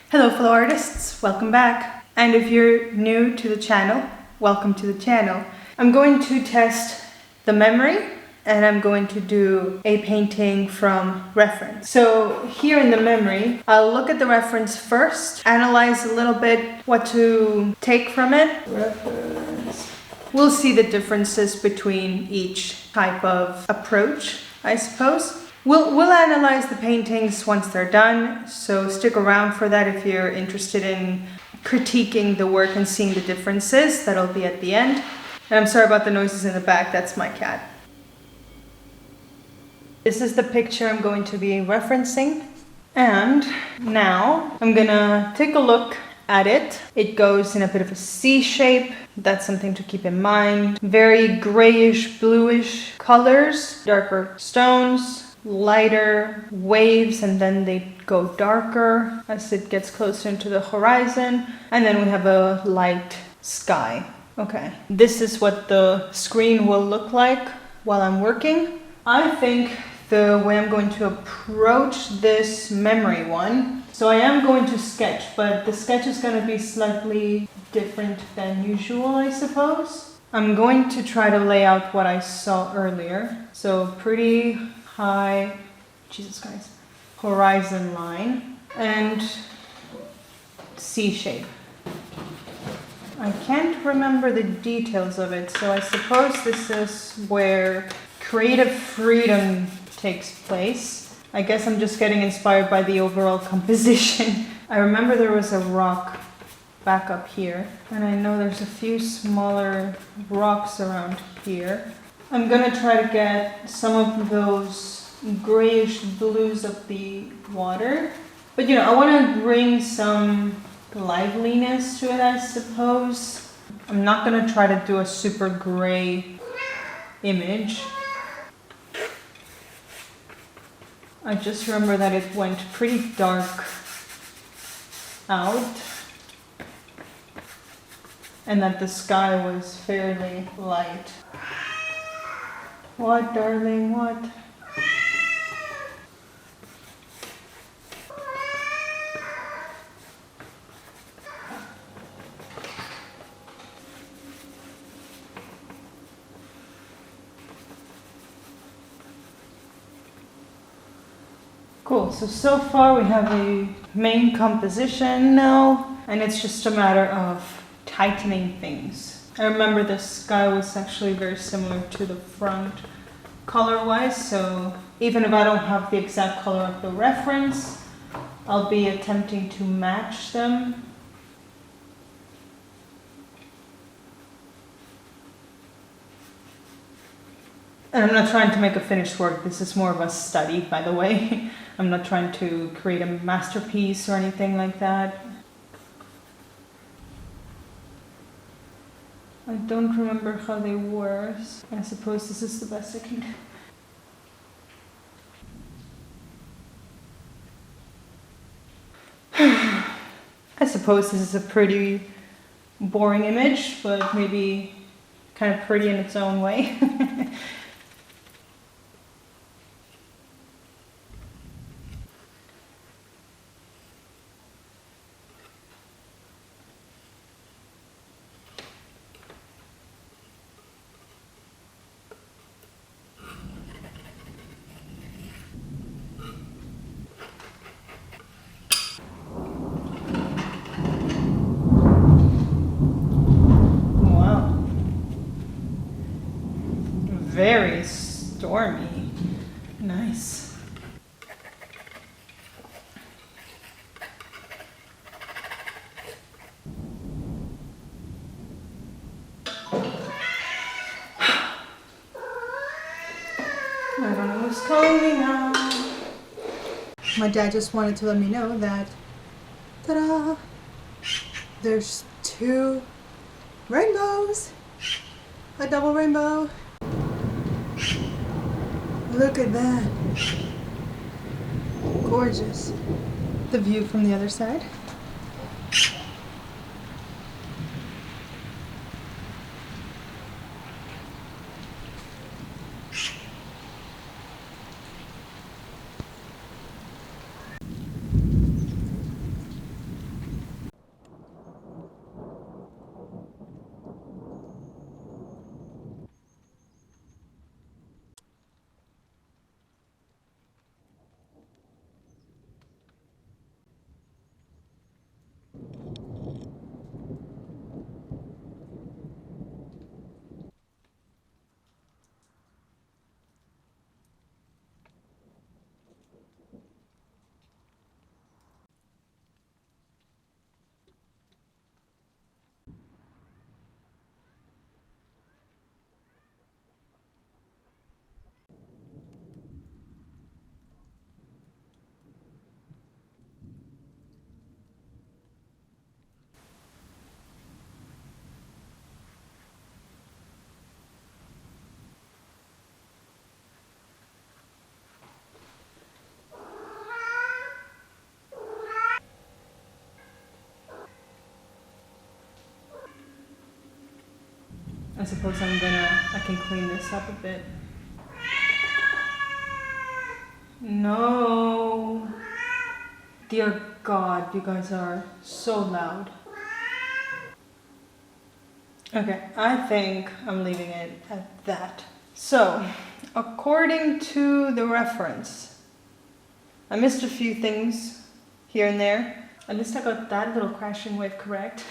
Hello fellow artists, welcome back. And if you're new to the channel, welcome to the channel. I'm going to test the memory and I'm going to do a painting from reference. So here in the memory, I'll look at the reference first, analyze a little bit what to take from it. Reference. We'll see the differences between each type of approach, I suppose. We'll analyze the paintings once they're done, so stick around for that if you're interested in critiquing the work and seeing the differences. That'll be at the end. And I'm sorry about the noises in the back, that's my cat. This is the picture I'm going to be referencing. And now I'm gonna take a look at it. It goes in a bit of a C shape. That's something to keep in mind. Very grayish, bluish colors, darker stones, lighter waves, and then they go darker as it gets closer into the horizon, and then we have a light sky. Okay, this is what the screen will look like while I'm working. I think the way I'm going to approach this memory one, so I am going to sketch, but the sketch is going to be slightly different than usual, I suppose. I'm going to try to lay out what I saw earlier, so pretty high, Jesus Christ, horizon line and C shape. I can't remember the details of it, so I suppose this is where creative freedom takes place. I guess I'm just getting inspired by the overall composition. I remember there was a rock back up here, and I know there's a few smaller rocks around here. I'm gonna try to get some of those grayish blues of the water. But I want to bring some liveliness to it, I suppose. I'm not gonna try to do a super gray image. I just remember that it went pretty dark out and that the sky was fairly light. What, darling, what? Cool, so far we have a main composition now, and it's just a matter of tightening things. I remember the sky was actually very similar to the front color-wise, so even if I don't have the exact color of the reference, I'll be attempting to match them. And I'm not trying to make a finished work, this is more of a study, by the way. I'm not trying to create a masterpiece or anything like that. I don't remember how they were. I suppose this is the best I can do. I suppose this is a pretty boring image, but maybe kind of pretty in its own way. Very stormy. Nice. I don't know who's calling me now. My dad just wanted to let me know that, ta-da, there's 2 rainbows. A double rainbow. Look at that. Gorgeous. The view from the other side. suppose I can clean this up a bit. No. Dear God, you guys are so loud. Okay, I think I'm leaving it at that. So, according to the reference, I missed a few things here and there. At least I got that little crashing wave correct.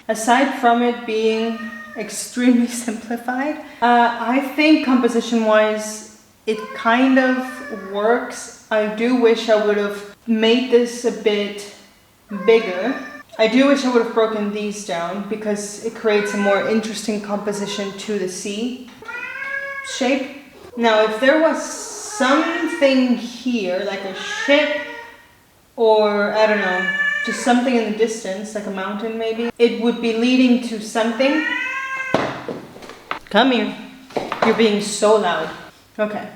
Aside from it being extremely simplified, I think composition-wise, it kind of works. I do wish I would have made this a bit bigger. I do wish I would have broken these down because it creates a more interesting composition to the sea shape. Now, if there was something here, like a ship or, I don't know, just something in the distance, like a mountain maybe, it would be leading to something. Come here. You're being so loud. Okay.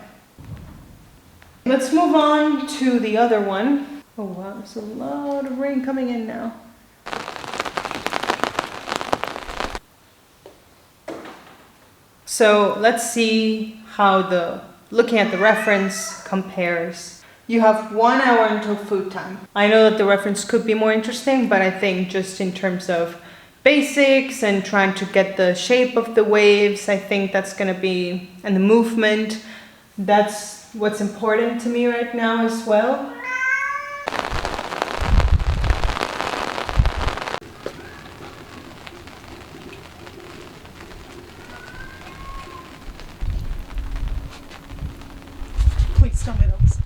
Let's move on to the other one. Oh wow, there's a lot of rain coming in now. So let's see how looking at the reference compares. You have 1 hour until food time. I know that the reference could be more interesting, but I think just in terms of basics and trying to get the shape of the waves, I think that's gonna be, and the movement, that's what's important to me right now as well. Please tell me that was.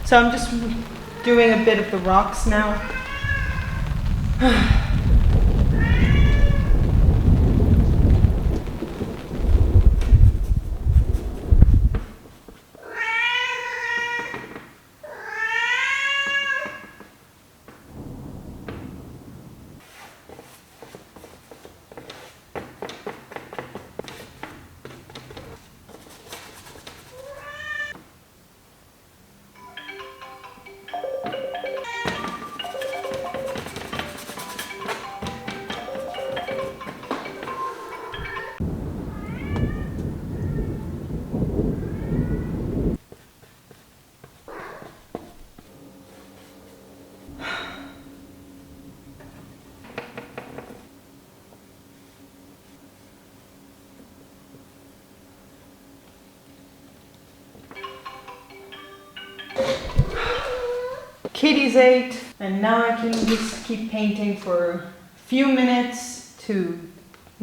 So I'm just doing a bit of the rocks now. Kitties ate, and now I can just keep painting for a few minutes to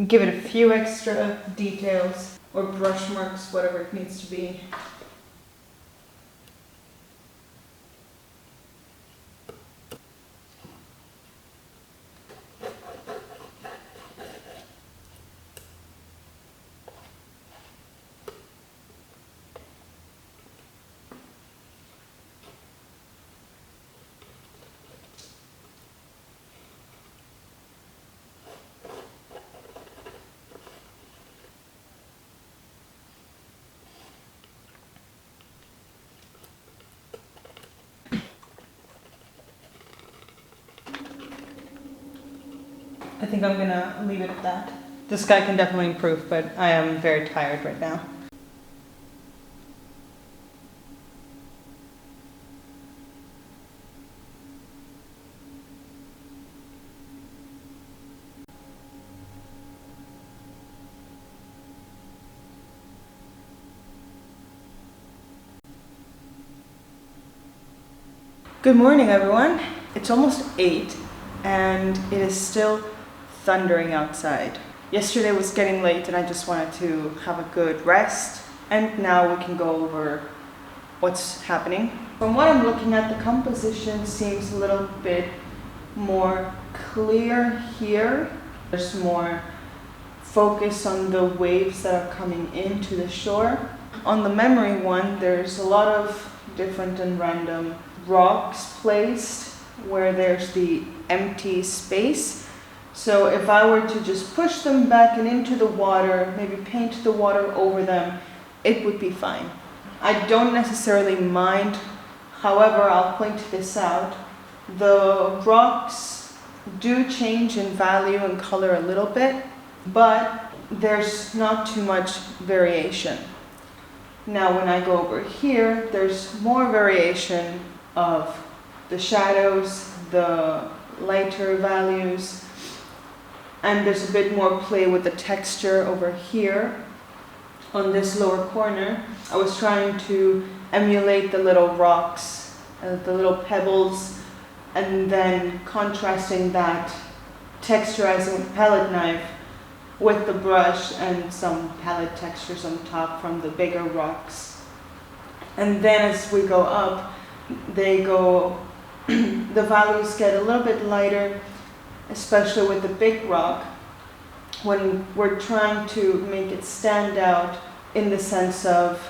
give it a few extra details or brush marks, whatever it needs to be. I think I'm gonna leave it at that. The sky can definitely improve, but I am very tired right now. Good morning, everyone. It's almost 8 and it is still thundering outside. Yesterday was getting late and I just wanted to have a good rest, and now we can go over what's happening. From what I'm looking at, the composition seems a little bit more clear here. There's more focus on the waves that are coming into the shore. On the memory one, there's a lot of different and random rocks placed where there's the empty space. So if I were to just push them back and into the water, maybe paint the water over them, it would be fine. I don't necessarily mind, however, I'll point this out. The rocks do change in value and color a little bit, but there's not too much variation. Now when I go over here, there's more variation of the shadows, the lighter values, and there's a bit more play with the texture over here. On this lower corner, I was trying to emulate the little rocks, the little pebbles, and then contrasting that, texturizing with the palette knife with the brush and some palette textures on top from the bigger rocks. And then as we go up, the values get a little bit lighter, especially with the big rock, when we're trying to make it stand out in the sense of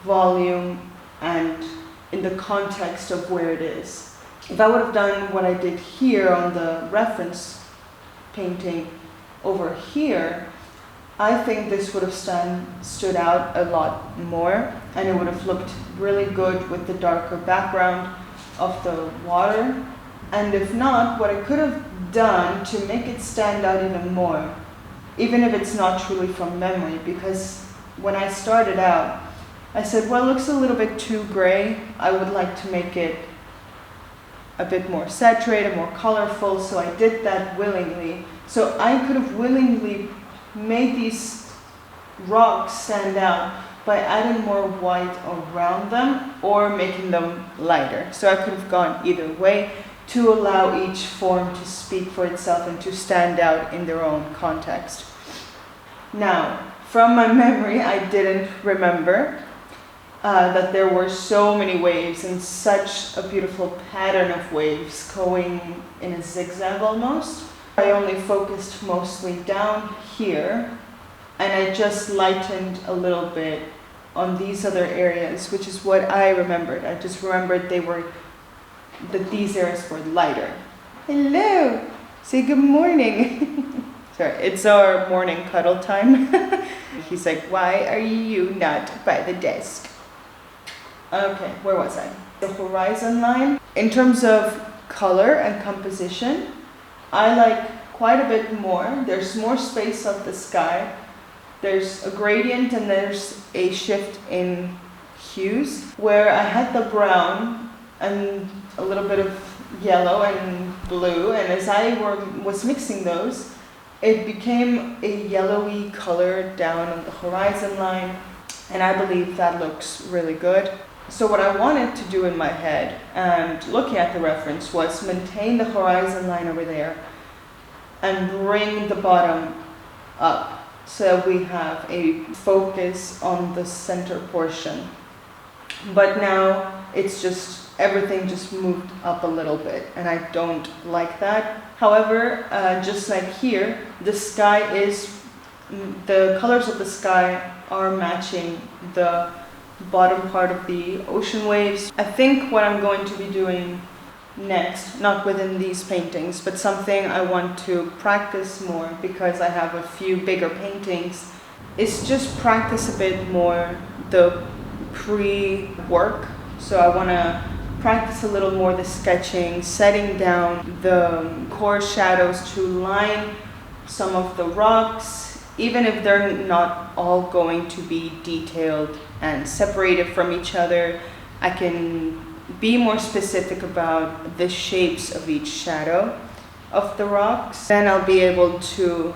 volume and in the context of where it is. If I would have done what I did here on the reference painting over here, I think this would have stood out a lot more, and it would have looked really good with the darker background of the water. And if not, what I could have done to make it stand out even more, even if it's not truly from memory, because when I started out, I said, well, it looks a little bit too gray. I would like to make it a bit more saturated, more colorful, so I did that willingly. So I could have willingly made these rocks stand out by adding more white around them or making them lighter. So I could have gone either way to allow each form to speak for itself and to stand out in their own context. Now, from my memory, I didn't remember that there were so many waves and such a beautiful pattern of waves going in a zigzag almost. I only focused mostly down here, and I just lightened a little bit on these other areas, which is what I remembered. I just remembered that these areas were lighter. Hello! Say good morning. Sorry, it's our morning cuddle time. He's like, why are you not by the desk? Okay, where was I? The horizon line. In terms of color and composition, I like quite a bit more. There's more space of the sky. There's a gradient and there's a shift in hues, where I had the brown and a little bit of yellow and blue, and as I was mixing those, it became a yellowy color down on the horizon line, and I believe that looks really good. So what I wanted to do in my head, and looking at the reference, was maintain the horizon line over there and bring the bottom up so that we have a focus on the center portion. But now it's just, everything just moved up a little bit, and I don't like that. However, just like here, the colors of the sky are matching the bottom part of the ocean waves. I think what I'm going to be doing next, not within these paintings, but something I want to practice more because I have a few bigger paintings, is just practice a bit more the pre-work. So I want to practice a little more the sketching, setting down the core shadows to line some of the rocks, even if they're not all going to be detailed and separated from each other. I can be more specific about the shapes of each shadow of the rocks. Then I'll be able to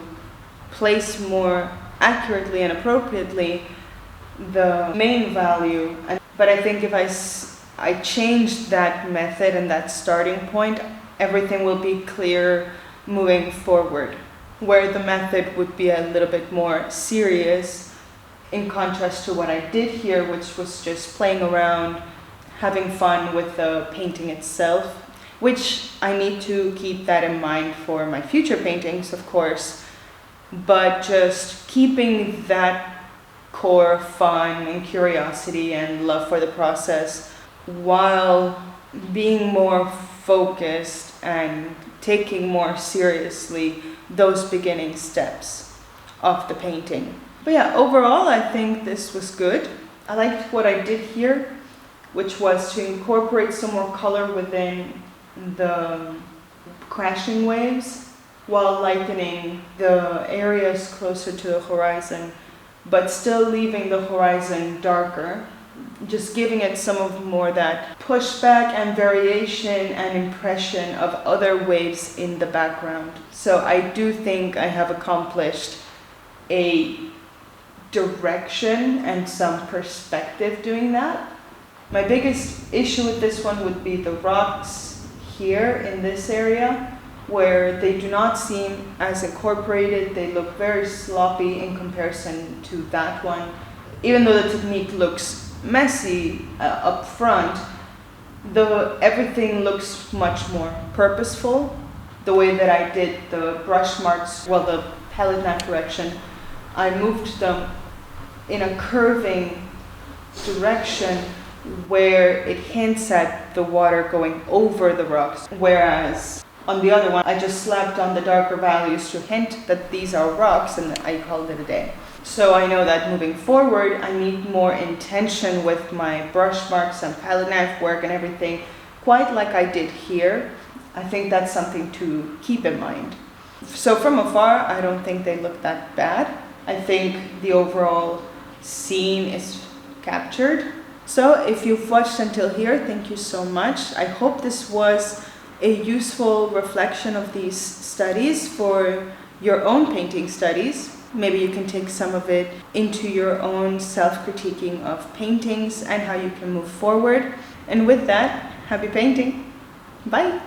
place more accurately and appropriately the main value. But I think if I change that method and that starting point, everything will be clear moving forward, where the method would be a little bit more serious in contrast to what I did here, which was just playing around, having fun with the painting itself, which I need to keep that in mind for my future paintings, of course, but just keeping that core fun and curiosity and love for the process while being more focused and taking more seriously those beginning steps of the painting. But yeah, overall I think this was good. I liked what I did here, which was to incorporate some more color within the crashing waves while lightening the areas closer to the horizon, but still leaving the horizon darker, just giving it some of more that pushback and variation and impression of other waves in the background. So I do think I have accomplished a direction and some perspective doing that. My biggest issue with this one would be the rocks here in this area, where they do not seem as incorporated. They look very sloppy in comparison to that one. Even though the technique looks messy up front, everything looks much more purposeful. The way that I did the brush marks, well, the palette knife direction, I moved them in a curving direction where it hints at the water going over the rocks, whereas on the other one I just slapped on the darker values to hint that these are rocks, and I called it a day. So I know that moving forward I need more intention with my brush marks and palette knife work and everything, quite like I did here. I think that's something to keep in mind. So from afar I don't think they look that bad. I think the overall scene is captured. So if you've watched until here, thank you so much. I hope this was a useful reflection of these studies for your own painting studies. Maybe you can take some of it into your own self-critiquing of paintings and how you can move forward. And with that, happy painting. Bye.